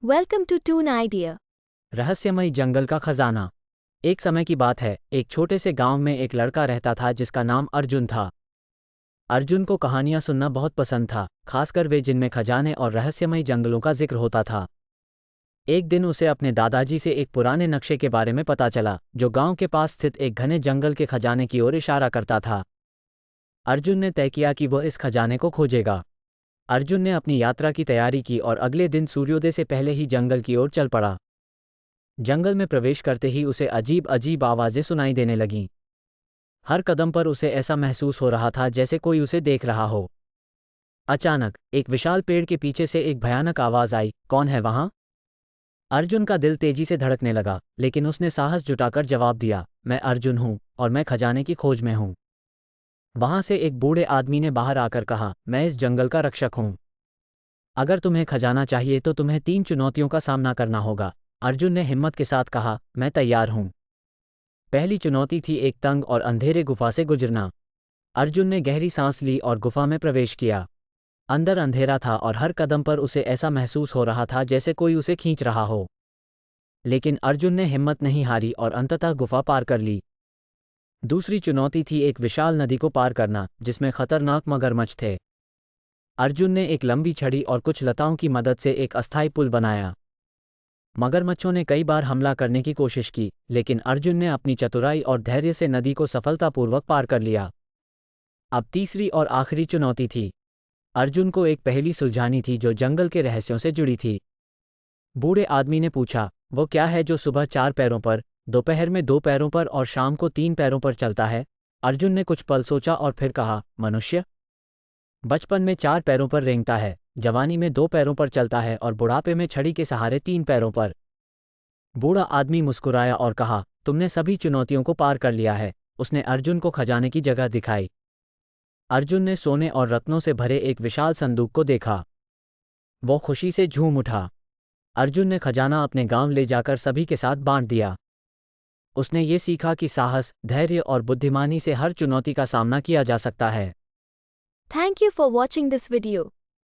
Welcome to Toon Idea. रहस्यमयी जंगल का खजाना। एक समय की बात है, एक छोटे से गांव में एक लड़का रहता था जिसका नाम अर्जुन था। अर्जुन को कहानियां सुनना बहुत पसंद था, खासकर वे जिनमें खजाने और रहस्यमयी जंगलों का जिक्र होता था। एक दिन उसे अपने दादाजी से एक पुराने नक्शे के बारे में पता चला, जो गांव के पास स्थित एक घने जंगल के खजाने की ओर इशारा करता था। अर्जुन ने तय किया कि वह इस खजाने को खोजेगा। अर्जुन ने अपनी यात्रा की तैयारी की और अगले दिन सूर्योदय से पहले ही जंगल की ओर चल पड़ा। जंगल में प्रवेश करते ही उसे अजीब अजीब आवाज़ें सुनाई देने लगीं। हर कदम पर उसे ऐसा महसूस हो रहा था जैसे कोई उसे देख रहा हो। अचानक एक विशाल पेड़ के पीछे से एक भयानक आवाज़ आई, कौन है वहाँ? अर्जुन का दिल तेजी से धड़कने लगा, लेकिन उसने साहस जुटाकर जवाब दिया, मैं अर्जुन हूँ और मैं खजाने की खोज में हूँ। वहाँ से एक बूढ़े आदमी ने बाहर आकर कहा, मैं इस जंगल का रक्षक हूँ। अगर तुम्हें खजाना चाहिए तो तुम्हें 3 चुनौतियों का सामना करना होगा। अर्जुन ने हिम्मत के साथ कहा, मैं तैयार हूँ। पहली चुनौती थी एक तंग और अंधेरे गुफा से गुजरना। अर्जुन ने गहरी सांस ली और गुफा में प्रवेश किया। अंदर अंधेरा था और हर कदम पर उसे ऐसा महसूस हो रहा था जैसे कोई उसे खींच रहा हो। लेकिन अर्जुन ने हिम्मत नहीं हारी और अंततः गुफा पार कर ली। दूसरी चुनौती थी एक विशाल नदी को पार करना, जिसमें खतरनाक मगरमच्छ थे। अर्जुन ने एक लंबी छड़ी और कुछ लताओं की मदद से एक अस्थायी पुल बनाया। मगरमच्छों ने कई बार हमला करने की कोशिश की, लेकिन अर्जुन ने अपनी चतुराई और धैर्य से नदी को सफलतापूर्वक पार कर लिया। अब तीसरी और आखिरी चुनौती थी। अर्जुन को एक पहेली सुलझानी थी जो जंगल के रहस्यों से जुड़ी थी। बूढ़े आदमी ने पूछा, वो क्या है जो सुबह 4 पैरों पर, दोपहर में 2 पैरों पर और शाम को 3 पैरों पर चलता है? अर्जुन ने कुछ पल सोचा और फिर कहा, मनुष्य। बचपन में 4 पैरों पर रेंगता है, जवानी में 2 पैरों पर चलता है और बुढ़ापे में छड़ी के सहारे 3 पैरों पर। बूढ़ा आदमी मुस्कुराया और कहा, तुमने सभी चुनौतियों को पार कर लिया है। उसने अर्जुन को खजाने की जगह दिखाई। अर्जुन ने सोने और रत्नों से भरे एक विशाल संदूक को देखा। वो खुशी से झूम उठा। अर्जुन ने खजाना अपने गांव ले जाकर सभी के साथ बांट दिया। उसने ये सीखा कि साहस, धैर्य और बुद्धिमानी से हर चुनौती का सामना किया जा सकता है। Thank you for watching this video.